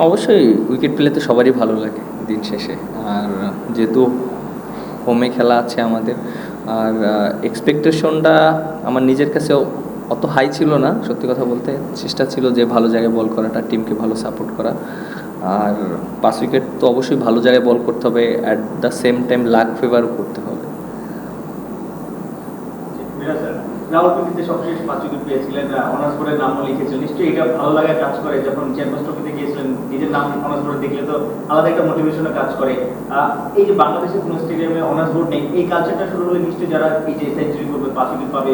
অবশ্যই উইকেট পেলে তো সবারই ভালো লাগে দিন শেষে। আর যেহেতু হোমে খেলা আছে আমাদের, আর এক্সপেকটেশনটা আমার নিজের কাছে অত হাই ছিল না, সত্যি কথা বলতে। চেষ্টা ছিল যে ভালো জায়গায় বল করাটা, টিমকে ভালো সাপোর্ট করা। আর 5 উইকেট তো অবশ্যই ভালো জায়গায় বল করতে হবে, at the same time luck ফেভারও করতে হবে। রাওয়ালপিন্ডিতে সবশেষ 5 উইকেট পেয়েছিলেন, অনার্স বোর্ডের নামও লিখেছিলেন। নিশ্চয়ই এটা ভালো লাগা কাজ করে যখন চ্যাম্পিয়ন্স ট্রফিতে গিয়েছিলেন, নিজের নাম অনার্স বোর্ডে দেখলে তো আলাদা একটা মোটিভেশনে কাজ করে। এই যে বাংলাদেশের কোনো স্টেডিয়ামে অনার্স বোর্ড নেই, এই কালচারটা শুরু হলে নিশ্চয়ই যারা এই যে সেঞ্চুরি করবে, 5 উইকেট পাবে,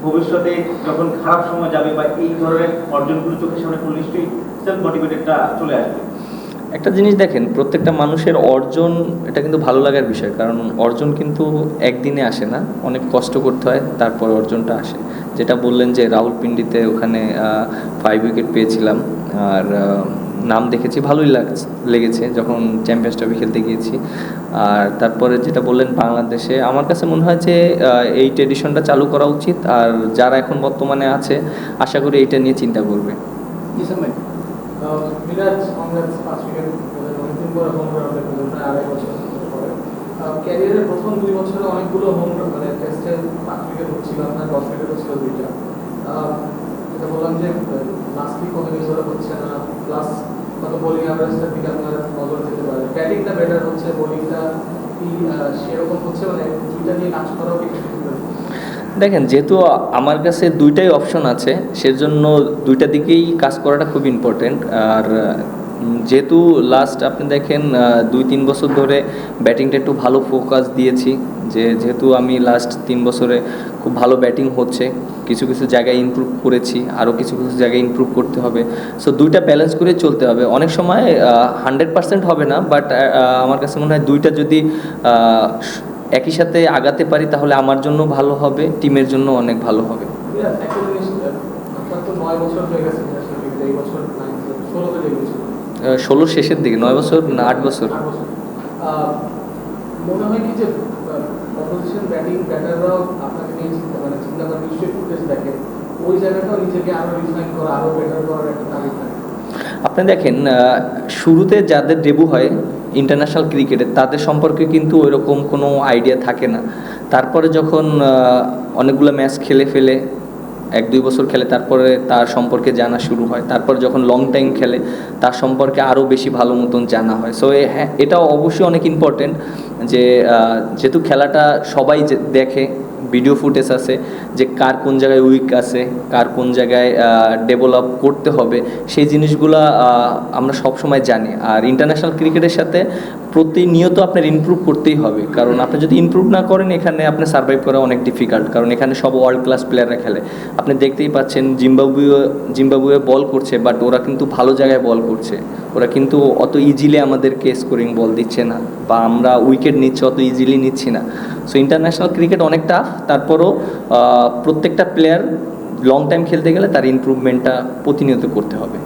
ভবিষ্যতে যখন খারাপ সময় যাবে বা এই ধরনের অর্জনগুলো চোখের সামনে পড়লে নিশ্চয়ই সেলফ মোটিভেটেডটা চলে আসবে। একটা জিনিস দেখেন, প্রত্যেকটা মানুষের অর্জন এটা কিন্তু ভালো লাগার বিষয়, কারণ অর্জন কিন্তু একদিনে আসে না, অনেক কষ্ট করতে হয়, তারপর অর্জনটা আসে। যেটা বললেন যে রাওয়ালপিন্ডিতে ওখানে 5 উইকেট পেয়েছিলাম, আর নাম দেখেছি, ভালোই লেগেছে যখন চ্যাম্পিয়ন্স ট্রফি খেলতে গিয়েছি। আর তারপরে যেটা বললেন বাংলাদেশে, আমার কাছে মনে হয় যে এই ট্রেডিশনটা চালু করা উচিত, আর যারা এখন বর্তমানে আছে আশা করি এইটা নিয়ে চিন্তা করবে। মিরাজ কংগ্রেস 5 উইকেট অনেকদিন পরে হোম রাউন্ডে খেলেন, প্রায় 2.5 বছর পরে। ক্যারিয়ারের প্রথম 2 বছরে অনেকগুলো হোম মানে টেস্টে 5 উইকেট হচ্ছিল, আপনার 10 উইকেট হচ্ছিল 2টা। যেটা বললাম যে লাস্টলি কত বছর হচ্ছে না, প্লাস কত বোলিং অ্যাভারেজটার দিকে আপনার নজর যেতে পারে। ব্যাটিংটা বেটার হচ্ছে, বোলিংটা কি সেরকম হচ্ছে, মানে দুইটা নিয়ে কাজ করাও কি? দেখেন, যেহেতু আমার কাছে দুইটাই অপশন আছে, সেজন্য দুইটা দিকেই কাজ করাটা খুব ইম্পর্টেন্ট। আর যেহেতু লাস্ট আপনি দেখেন 2-3 বছর ধরে ব্যাটিংটা একটু ভালো ফোকাস দিয়েছি, যেহেতু আমি লাস্ট 3 বছরে খুব ভালো ব্যাটিং হচ্ছে, কিছু কিছু জায়গায় ইমপ্রুভ করেছি, আরও কিছু কিছু জায়গায় ইমপ্রুভ করতে হবে। সো দুইটা ব্যালেন্স করে চলতে হবে। অনেক সময় 100% হবে না, বাট আমার কাছে মনে হয় দুইটা যদি একই সাথে আগাতে পারি তাহলে আমার জন্য ভালো হবে, টিমের জন্য অনেক ভালো হবে। একটা জিনিস, আপনার তো 9 বছর হয়ে গেছে, এই বছর 16তে ডেবিউট। 16 শেষের দিকে, 9 বছর না 8 বছর। মনে হয় কি যে অপোজিশন ব্যাটাররাও আপনাকে নিয়ে মানে চিন্তা করার নিশ্চয়ই ফুটেজ দেখে, ওই জায়গাটাও নিজেকে আরো রিফাইন করা, আরো বেটার করার একটা তাগিদ থাকে। আপনি দেখেন, শুরুতে যাদের ডেবু হয় ইন্টারন্যাশনাল ক্রিকেটে, তাদের সম্পর্কে কিন্তু ওইরকম কোনো আইডিয়া থাকে না। তারপরে যখন অনেকগুলো ম্যাচ খেলে ফেলে, 1-2 বছর খেলে, তারপরে তার সম্পর্কে জানা শুরু হয়। তারপর যখন লং টাইম খেলে তার সম্পর্কে আরও বেশি ভালো মতন জানা হয়। সো হ্যাঁ, এটাও অবশ্যই অনেক ইম্পর্টেন্ট যে যেহেতু খেলাটা সবাই দেখে, ভিডিও ফুটেজ আছে যে কার কোন জায়গায় উইক আছে, কার কোন জায়গায় ডেভেলপ করতে হবে, সেই জিনিসগুলো আমরা সব সময় জানি। আর ইন্টারন্যাশনাল ক্রিকেটের সাথে প্রতিনিয়ত আপনার ইমপ্রুভ করতেই হবে, কারণ আপনি যদি ইমপ্রুভ না করেন এখানে আপনি সার্ভাইভ করা অনেক ডিফিকাল্ট, কারণ এখানে সব ওয়ার্ল্ড ক্লাস প্লেয়াররা খেলে। আপনি দেখতেই পাচ্ছেন জিম্বাবুয়ে বল করছে, বাট ওরা কিন্তু ভালো জায়গায় বল করছে, ওরা কিন্তু অত ইজিলি আমাদেরকে স্কোরিং বল দিচ্ছে না, বা আমরা উইকেট নিচ্ছি অত ইজিলি নিচ্ছি না। সো ইন্টারন্যাশনাল ক্রিকেট অনেক টাফ, তারপরও প্রত্যেকটা প্লেয়ার লং টাইম খেলতে গেলে তার ইমপ্রুভমেন্টটা প্রতিনিয়ত করতে হবে।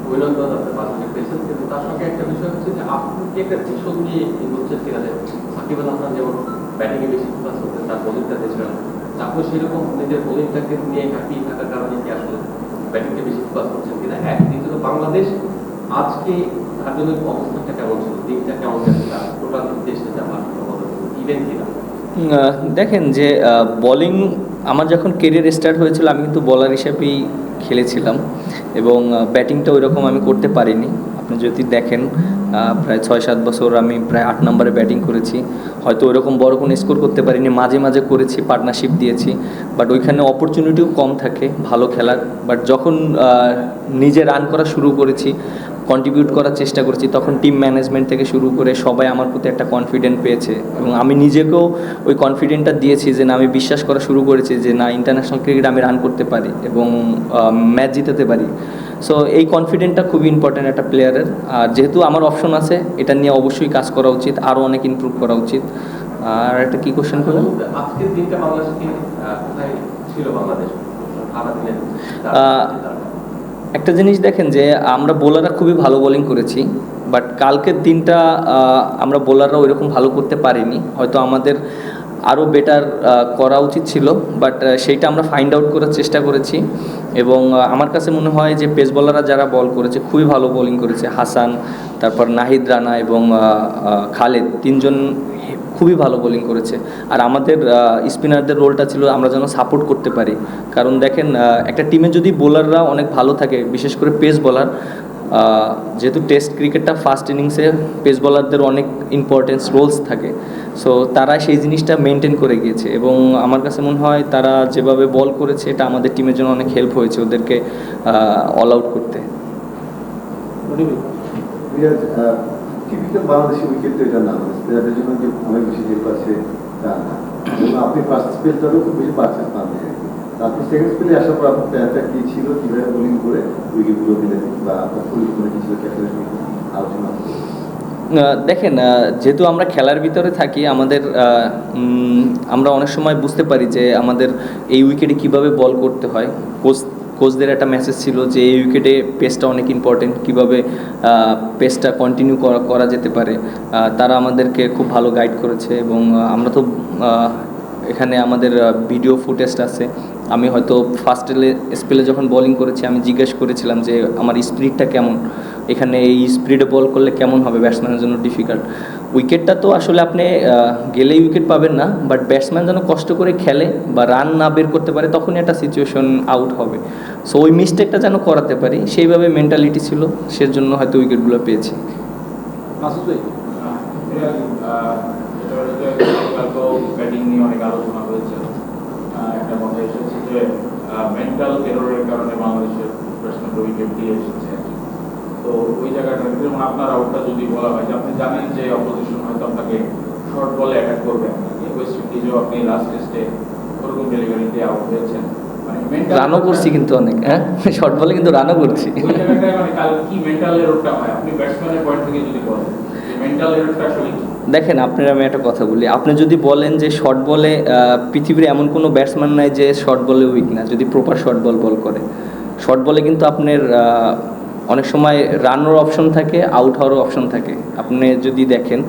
অভিনন্দন, আপনি 5 উইকেট পেয়েছেন, কিন্তু তার সঙ্গে একটা বিষয় হচ্ছে যে আপনি একটা ভীষণ নিয়ে এগোচ্ছেন সেখানে। সাকিব আল হাসান যেমন ব্যাটিংয়ে বেশি ফোকাস করতেন, তার বোলিংটাতে ছিলেন, আপনি সেরকম নিজের বোলিংটাকে নিয়ে হ্যাপি থাকার কারণে কি আসলে ব্যাটিংকে বেশি ফোকাস করছেন কিনা? দ্বিতীয়ত বাংলাদেশ আজকে তার জন্য অবস্থানটা কেমন ছিল, দিকটা কেমন যাচ্ছে, তার টোটাল দেশটা যাওয়ার ইভেন্ট কিনা? দেখেন যে বোলিং আমার যখন কেরিয়ার স্টার্ট হয়েছিল আমি কিন্তু বলার হিসেবেই খেলেছিলাম, এবং ব্যাটিংটা ওইরকম আমি করতে পারিনি। আপনি যদি দেখেন প্রায় 6-7 বছর আমি প্রায় 8 নম্বরে ব্যাটিং করেছি, হয়তো ওইরকম বড় কোনো স্কোর করতে পারিনি, মাঝে মাঝে করেছি, পার্টনারশিপ দিয়েছি, বাট ওইখানে অপরচুনিটিও কম থাকে ভালো খেলার। বাট যখন নিজে রান করা শুরু করেছি, কন্ট্রিবিউট করার চেষ্টা করেছি, তখন টিম ম্যানেজমেন্ট থেকে শুরু করে সবাই আমার প্রতি একটা কনফিডেন্ট পেয়েছে, এবং আমি নিজেকেও ওই কনফিডেন্টটা দিয়েছি যে না, আমি বিশ্বাস করা শুরু করেছি যে না, ইন্টারন্যাশনাল ক্রিকেট আমি রান করতে পারি এবং ম্যাচ জিতাতে পারি। সো এই কনফিডেন্টটা খুবই ইম্পর্ট্যান্ট একটা প্লেয়ারের। আর যেহেতু আমার অপশন আছে, এটা নিয়ে অবশ্যই কাজ করা উচিত, আরও অনেক ইমপ্রুভ করা উচিত। আর একটা কী কোশ্চেন করলেন? আজকের দিনটা বাংলাদেশ কোথায় ছিল? বাংলাদেশ একটা জিনিস দেখেন যে আমরা বোলাররা খুবই ভালো বোলিং করেছি, বাট কালকের দিনটা আমরা বোলাররা ওইরকম ভালো করতে পারিনি, হয়তো আমাদের আরও বেটার করা উচিত ছিল, বাট সেইটা আমরা ফাইন্ড আউট করার চেষ্টা করেছি। এবং আমার কাছে মনে হয় যে পেস বলাররা যারা বল করেছে খুবই ভালো বোলিং করেছে। হাসান, তারপর নাহিদ রানা এবং খালেদ, তিনজন খুবই ভালো বোলিং করেছে। আর আমাদের স্পিনারদের রোলটা ছিল আমরা যেন সাপোর্ট করতে পারি, কারণ দেখেন একটা টিমে যদি বোলাররা অনেক ভালো থাকে, বিশেষ করে পেস বোলার, যেহেতু টেস্ট ক্রিকেটটা ফার্স্ট ইনিংসে পেস বোলারদের অনেক ইম্পর্টেন্স রোলস থাকে, সো তারা সেই জিনিসটা মেনটেন করে গিয়েছে এবং আমার কাছে মনে হয় তারা যেভাবে বল করেছে এটা আমাদের টিমের জন্য অনেক হেল্প হয়েছে ওদেরকে অল আউট করতে। টিপিক্যাল বাংলাদেশি উইকেট তো এটা না, স্পিনারদের জন্য যে অনেক বেশি হেল্প আছে তা না। এবং আপনি ফার্স্ট স্পেলটারও খুব বেশি পাচ্ছেন পাননি আর কি। আপনি সেকেন্ড স্পেলে আসার পর আপনার প্ল্যানটা কী ছিল, কীভাবে বোলিং করে উইকেটগুলো দিলেন, বা আপনার পরিকল্পনা কী ছিল, ক্যাপ্টেনের সঙ্গে আলোচনা? দেখেন, যেহেতু আমরা খেলার ভিতরে থাকি, আমাদের আমরা অনেক সময় বুঝতে পারি যে আমাদের এই উইকেটে কিভাবে বল করতে হয়। কোচদের একটা মেসেজ ছিল যে এই উইকেটে পেসটা অনেক ইম্পর্টেন্ট, কীভাবে পেসটা কন্টিনিউ করা যেতে পারে। তারা আমাদেরকে খুব ভালো গাইড করেছে এবং আমরা তো এখানে আমাদের ভিডিও ফুটেজটা আছে। আমি হয়তো ফার্স্ট স্পেলে যখন বোলিং করেছি আমি জিজ্ঞেস করেছিলাম যে আমার স্পিডটা কেমন, এখানে এই স্পিডে বল করলে কেমন হবে, ব্যাটসম্যানের জন্য ডিফিকাল্ট। উইকেটটা তো আসলে আপনি গেলেই উইকেট পাবেন না, বাট ব্যাটসম্যান যেন কষ্ট করে খেলে বা রান না বের করতে পারে তখনই একটা সিচুয়েশন আউট হবে। সো ওই মিস্টেকটা যেন করাতে পারি সেইভাবে মেন্টালিটি ছিল, সেজন্য হয়তো উইকেটগুলো পেয়েছি। ব্যাটিং নিয়ে অনেক আলোচনা হয়েছে, একটা কথা এসেছে যে মেন্টাল এররের কারণে বাংলাদেশের ব্যাটসম্যানরা উইকেট দিয়ে এসেছে। তো ওই জায়গাটা যেমন আপনার আউটটা যদি বলা হয় যে আপনি জানেন যে অপোজিশন হয়তো আপনাকে শর্ট বলে অ্যাটাক করবে, আপনাকে ওয়েস্ট ইন্ডিজেও আপনি লাস্ট টেস্টে ওরকম ডেলিভারিতে আউট হয়েছেন, মানে রানও করছি কিন্তু অনেক, হ্যাঁ শর্ট বলে কিন্তু রানও করছি। ওই জায়গাটায় মানে কাল কি মেন্টাল এররটা হয় আপনি ব্যাটসম্যানের পয়েন্ট থেকে যদি বলেন মেন্টাল এররটা আসলে কি? দেখেন, আপনার আমি একটা কথা বলি, আপনি যদি বলেন যে শর্ট বলে পৃথিবীর এমন কোনো ব্যাটসম্যান নাই যে শর্ট বলে উইক না, যদি প্রপার শর্ট বল করে। শর্ট বলে কিন্তু আপনার অনেক সময় রানের অপশন থাকে, আউট হওয়ারও অপশন থাকে, আপনি যদি দেখেন।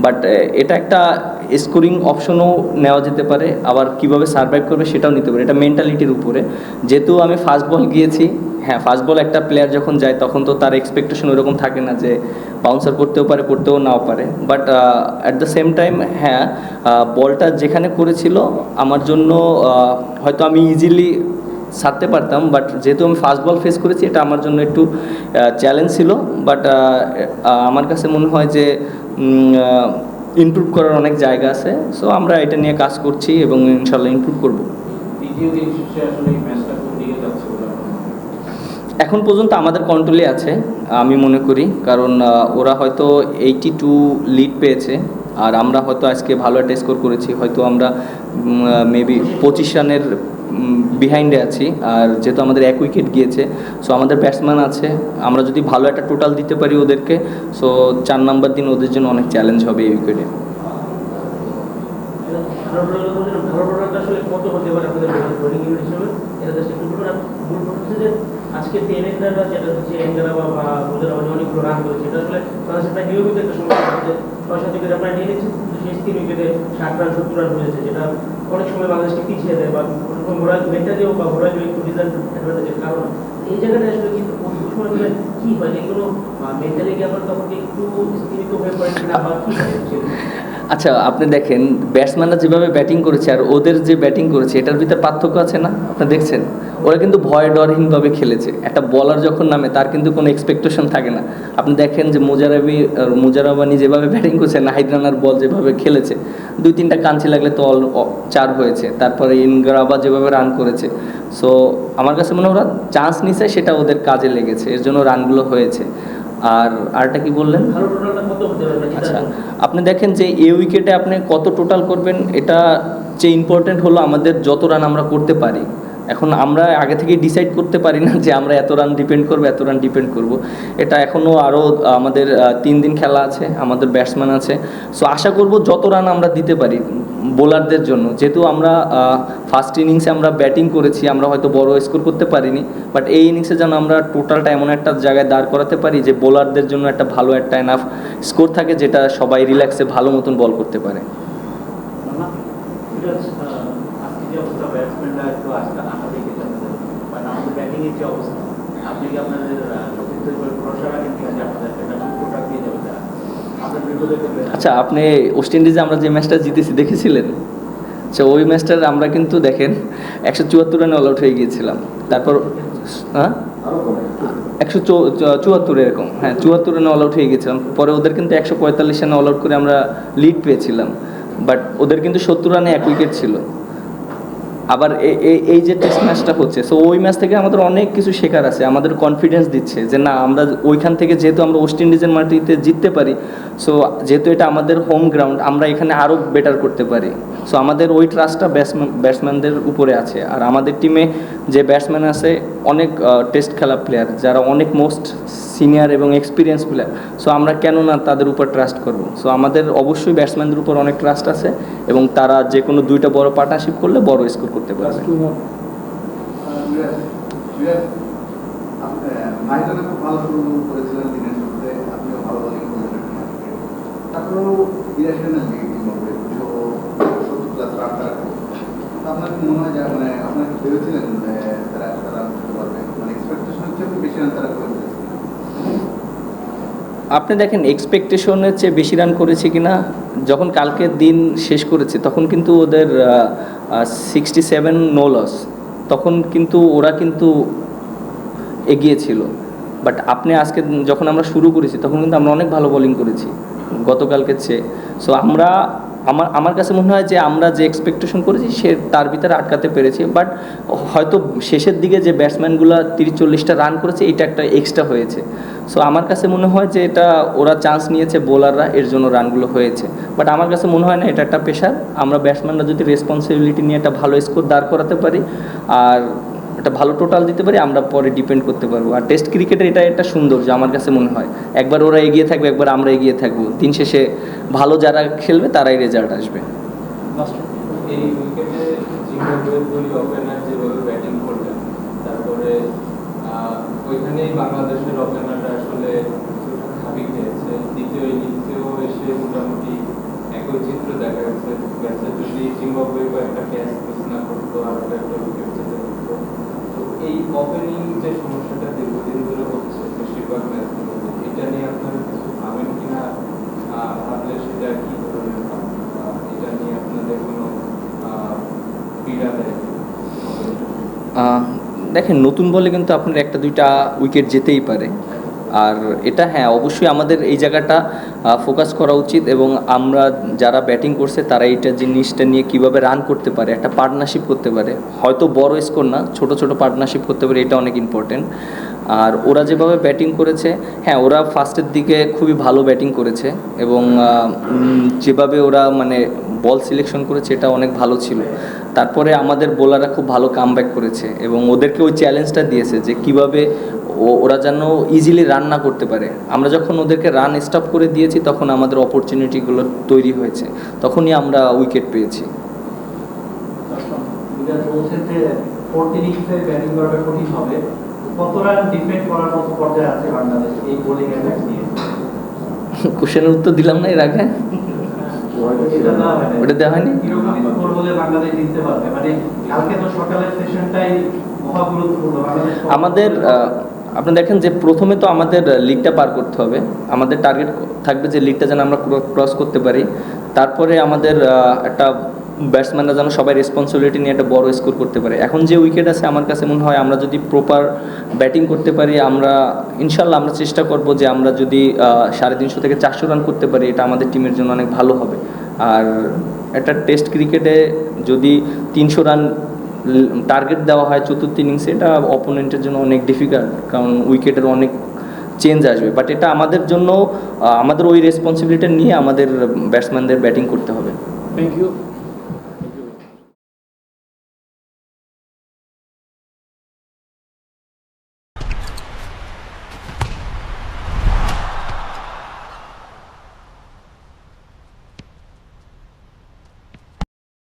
বাট এটা একটা স্কোরিং অপশনও নেওয়া যেতে পারে, আবার কিভাবে সার্ভাইভ করবে সেটাও নিতে পারে, এটা মেন্টালিটির উপরে। যেহেতু আমি ফাস্ট বল গিয়েছি, হ্যাঁ ফাস্ট বল একটা প্লেয়ার যখন যায় তখন তো তার এক্সপেকটেশন ওরকম থাকে না যে বাউন্সার করতেও পারে, করতেও নাও পারে। But at the same time হ্যাঁ, বলটা যেখানে করেছিল আমার জন্য হয়তো আমি ইজিলি ছাড়তে পারতাম, বাট যেহেতু আমি ফাস্ট বল ফেস করেছি এটা আমার জন্য একটু চ্যালেঞ্জ ছিল। বাট আমার কাছে মনে হয় যে ইমপ্রুভ করার অনেক জায়গা আছে, সো আমরা এটা নিয়ে কাজ করছি এবং ইনশাল্লাহ ইমপ্রুভ করব। দ্বিতীয় দিন শেষে আসলে এই ম্যাচটা কোন দিকে যাচ্ছে বলে এখন পর্যন্ত আমাদের কন্ট্রোলে আছে আমি মনে করি, কারণ ওরা হয়তো 82 লিড পেয়েছে আর আমরা হয়তো আজকে ভালো একটা স্কোর করেছি, হয়তো আমরা মেবি 25 রানের বিহাইন্ডে আছি। আর যেহেতু আমাদের এক উইকেট গিয়েছে, সো আমাদের ব্যাটসম্যান আছে, আমরা যদি ভালো একটা টোটাল দিতে পারি ওদেরকে, সো 4 নম্বর দিন ওদের জন্য অনেক চ্যালেঞ্জ হবে এই উইকেটে। আজকে টেনেন্ডাররা যেটা হচ্ছে এন্ডারাবা বা মুজারাবা অনেকগুলো রান করেছে, এটা আসলে বাংলাদেশের প্রায় নিয়মিত একটা সমস্যা যে 6-7 উইকেট আপনারা নিয়ে নিচ্ছেন, কিন্তু শেষ 3 উইকেটে 60 রান 70 রান হয়েছে, যেটা অনেক সময় বাংলাদেশকে পিছিয়ে দেয় বা মোরাল মেন্টালিও বা মোরাল একটু ডিসঅ্যাডভান্টেজের কারণ। এই জায়গাটা আসলে কিন্তু সময় ধরে কী হয়, এগুলো মেন্টালি কি আপনার তখন একটু স্থিমিত হয়ে পড়ে কিনা বা কী হচ্ছে? আচ্ছা, আপনি দেখেন ব্যাটসম্যানরা যেভাবে ব্যাটিং করেছে আর ওদের যে ব্যাটিং করেছে এটার ভিতরে পার্থক্য আছে না? আপনি দেখছেন ওরা কিন্তু ভয় ডরহীনভাবে খেলেছে। একটা বলার যখন নামে তার কিন্তু কোনো এক্সপেকটেশন থাকে না। আপনি দেখেন যে মুজারাবানি যেভাবে ব্যাটিং করেছে, নাহিদ রানার বল যেভাবে খেলেছে, 2-3টা কাঞ্চি লাগলে তো 4 হয়েছে। তারপরে ইনগ্রাবা যেভাবে রান করেছে, সো আমার কাছে মনে হয় ওরা চান্স নিছে, সেটা ওদের কাজে লেগেছে, এর জন্য রানগুলো হয়েছে। আর আরটা কি বললেন? আচ্ছা, আপনি দেখেন যে এই উইকেটে আপনি কত টোটাল করবেন, এটা যে ইম্পর্টেন্ট হলো আমাদের যত রান আমরা করতে পারি। এখন আমরা আগে থেকেই ডিসাইড করতে পারি না যে আমরা এত রান ডিপেন্ড করব। এটা এখনও আরও আমাদের 3 দিন খেলা আছে, আমাদের ব্যাটসম্যান আছে, সো আশা করব যত রান আমরা দিতে পারি বোলারদের জন্য। যেহেতু আমরা ফার্স্ট ইনিংসে আমরা ব্যাটিং করেছি, আমরা হয়তো বড় স্কোর করতে পারিনি, বাট এই ইনিংসে যেন আমরা টোটালটা এমন একটা জায়গায় দাঁড় করাতে পারি যে বোলারদের জন্য একটা ভালো একটা এনাফ স্কোর থাকে, যেটা সবাই রিল্যাক্সে ভালো মতন বল করতে পারে। আজকে যে অবস্থা ব্যাটসম্যানরা একটু আশা দেখে যাচ্ছে, বাট আমাদের ব্যাটিং ব্যাটিং এর যে অবস্থা, আপনি কি আপনাদের সতীর্থ ভরসা রাখেন কিনা যে আপনাদের একটা প্রোডাক্ট দিয়ে যাবে তারা আপনার বিরুদ্ধে খেলবে? আচ্ছা, আপনি ওয়েস্ট ইন্ডিজে আমরা যে ম্যাচটা জিতেছি দেখেছিলেন? আচ্ছা, ওই ম্যাচটার আমরা কিন্তু দেখেন 174 রানে অল আউট হয়ে গিয়েছিলাম। তারপর হ্যাঁ আরো কমে 174 এরকম, হ্যাঁ 74 রানে অল আউট হয়ে গেছিলাম। পরে ওদের কিন্তু 145 রানে অল আউট করে আমরা লিড পেয়েছিলাম, বাট ওদের কিন্তু 70 রানে 1 উইকেট ছিল। আবার এই যে টেস্ট ম্যাচটা হচ্ছে, সো ওই ম্যাচ থেকে আমাদের অনেক কিছু শেখার আছে, আমাদের কনফিডেন্স দিচ্ছে যে না, আমরা ওইখান থেকে যেহেতু আমরা ওয়েস্ট ইন্ডিজের মাটিতে জিততে পারি, সো যেহেতু এটা আমাদের হোম গ্রাউন্ড, আমরা এখানে আরও বেটার করতে পারি। সো আমাদের ওই ট্রাস্টটা ব্যাটসম্যানদের উপরে আছে। আর আমাদের টিমে যে ব্যাটসম্যান আছে অনেক টেস্ট খেলা প্লেয়ার, যারা অনেক মোস্ট সিনিয়র এবং এক্সপিরিয়েন্স প্লেয়ার। সো আমরা কেন না তাদের উপর ট্রাস্ট করব? সো আমাদের অবশ্যই ব্যাটসম্যানদের উপর অনেক ট্রাস্ট আছে এবং তারা যে কোনো 2টা বড় পার্টনারশিপ করলে বড় স্কোর করতে পারবে। মাইদানে খুব ভালো শুরু করেছিলেন দিনের শুরুতে, আপনিও ভালো বোলিং করেছেন। তারপরেও ইরাশনাল জিম্বাবুয়ে 270 প্লাস রান তারা করেছে। আপনার কি মনে হয় যে মানে আপনার কি ভেবেছিলেন তারা এতটা রান করতে পারবে? মানে এক্সপেকটেশনের চেয়ে বেশি রান তারা করে ফেলেছে? আপনি দেখেন এক্সপেকটেশনের চেয়ে বেশি রান করেছে কিনা, যখন কালকের দিন শেষ করেছে তখন কিন্তু ওদের 67 নো লস, তখন কিন্তু ওরা কিন্তু এগিয়ে ছিল। বাট আপনি আজকে যখন আমরা শুরু করেছি তখন কিন্তু আমরা অনেক ভালো বোলিং করেছি গতকালকের চেয়ে। সো আমার কাছে মনে হয় যে আমরা যে এক্সপেকটেশন করেছি সে তার ভিতরে আটকাতে পেরেছি। বাট হয়তো শেষের দিকে যে ব্যাটসম্যানগুলো 30-40টা রান করেছে, এটা একটা এক্সট্রা হয়েছে। সো আমার কাছে মনে হয় যে এটা ওরা চান্স নিয়েছে বোলাররা, এর জন্য রানগুলো হয়েছে। বাট আমার কাছে মনে হয় না এটা একটা পেশার। আমরা ব্যাটসম্যানরা যদি রেসপন্সিবিলিটি নিয়ে একটা ভালো স্কোর দাঁড় করাতে পারি আর একটা ভালো টোটাল দিতে পারি, আমরা পরে ডিপেন্ড করতে পারবো। আর টেস্ট ক্রিকেটের এটা একটা সৌন্দর্য আমার কাছে মনে হয়, একবার ওরা এগিয়ে থাকবে, একবার আমরা এগিয়ে থাকবো, দিন শেষে ভালো যারা খেলবে তারাই রেজাল্ট আসবে। এই উইকেটে জিম্বাবুয়ের দুই ওপেনার যেভাবে ব্যাটিং করলেন, তারপরে ওইখানেই বাংলাদেশের ওপেনাররা আসলে খাবি খেয়েছে। দ্বিতীয় ইনিংসেও এসে মোটামুটি একই চিত্র দেখা গেছে। যদি জিম্বাবুয়ে কয়েকটা ক্যাচ মিস না করতো আর একটা উইকেট যেতে করতো। তো এই ওপেনিং যে সমস্যাটা দীর্ঘদিন ধরে হচ্ছে বেশিরভাগ ম্যাচগুলোতে, এটা নিয়ে আপনারা কিছু ভাবেন কিনা? ভাবলে সেটা কি ধরনের ভাবনা? এটা নিয়ে আপনাদের কোনো পীড়া দেয়? দেখেন, নতুন বলে কিন্তু আপনার 1-2টা উইকেট যেতেই পারে। আর এটা হ্যাঁ, অবশ্যই আমাদের এই জায়গাটা ফোকাস করা উচিত এবং আমরা যারা ব্যাটিং করছে তারা এইটা জিনিসটা নিয়ে কিভাবে রান করতে পারে, একটা পার্টনারশিপ করতে পারে, হয়তো বড় স্কোর না, ছোট ছোট পার্টনারশিপ করতে পারে, এটা অনেক ইম্পর্টেন্ট। আর ওরা যেভাবে ব্যাটিং করেছে, হ্যাঁ ওরা ফার্স্টের দিকে খুবই ভালো ব্যাটিং করেছে এবং যেভাবে ওরা মানে বল সিলেকশন করেছে এটা অনেক ভালো ছিল। তারপরে আমাদের বোলাররা খুব ভালো কামব্যাক করেছে এবং ওদেরকে ওই চ্যালেঞ্জটা দিয়েছে যে কিভাবে ওরা যেন ইজিলি রান না করতে পারে। আমরা যখন ওদেরকে রান স্টপ করে দিয়েছি তখন আমাদের অপরচুনিটিগুলো তৈরি হয়েছে, তখনই আমরা উইকেট পেয়েছি। ব্যাটিং করাটা কঠিন হবে, কত রান ডিফেন্ড করার মতো পর্যায়ে আছে বাংলাদেশ এই বোলিং অ্যাটাক নিয়ে? কোশ্চেনের উত্তর দিলাম না এর আগে, ওটা দেওয়া হয়নি। কিরকম স্কোর হলে বাংলাদেশ জিততে পারবে? মানে কালকে তো সকালের সেশনটাই মহা গুরুত্বপূর্ণ। আমাদের আপনি দেখেন যে প্রথমে তো আমাদের লিগটা পার করতে হবে, আমাদের টার্গেট থাকবে যে লিগটা যেন আমরা ক্রস করতে পারি। তারপরে আমাদের একটা ব্যাটসম্যানরা যেন সবাই রেসপন্সিবিলিটি নিয়ে একটা বড় স্কোর করতে পারে। এখন যে উইকেট আছে আমার কাছে মনে হয় আমরা যদি প্রপার ব্যাটিং করতে পারি, আমরা ইনশাল্লাহ আমরা চেষ্টা করব যে আমরা যদি 350 থেকে 400 রান করতে পারি, এটা আমাদের টিমের জন্য অনেক ভালো হবে। আর একটা টেস্ট ক্রিকেটে যদি 300 রান টার্গেট দেওয়া হয় চতুর্থ ইনিংসে, এটা অপোনেন্টের জন্য অনেক ডিফিকাল্ট, কারণ উইকেটের অনেক চেঞ্জ আসবে। বাট এটা আমাদের জন্য আমাদের ওই রেসপন্সিবিলিটি নিয়ে আমাদের ব্যাটসম্যানদের ব্যাটিং করতে হবে। Thank you.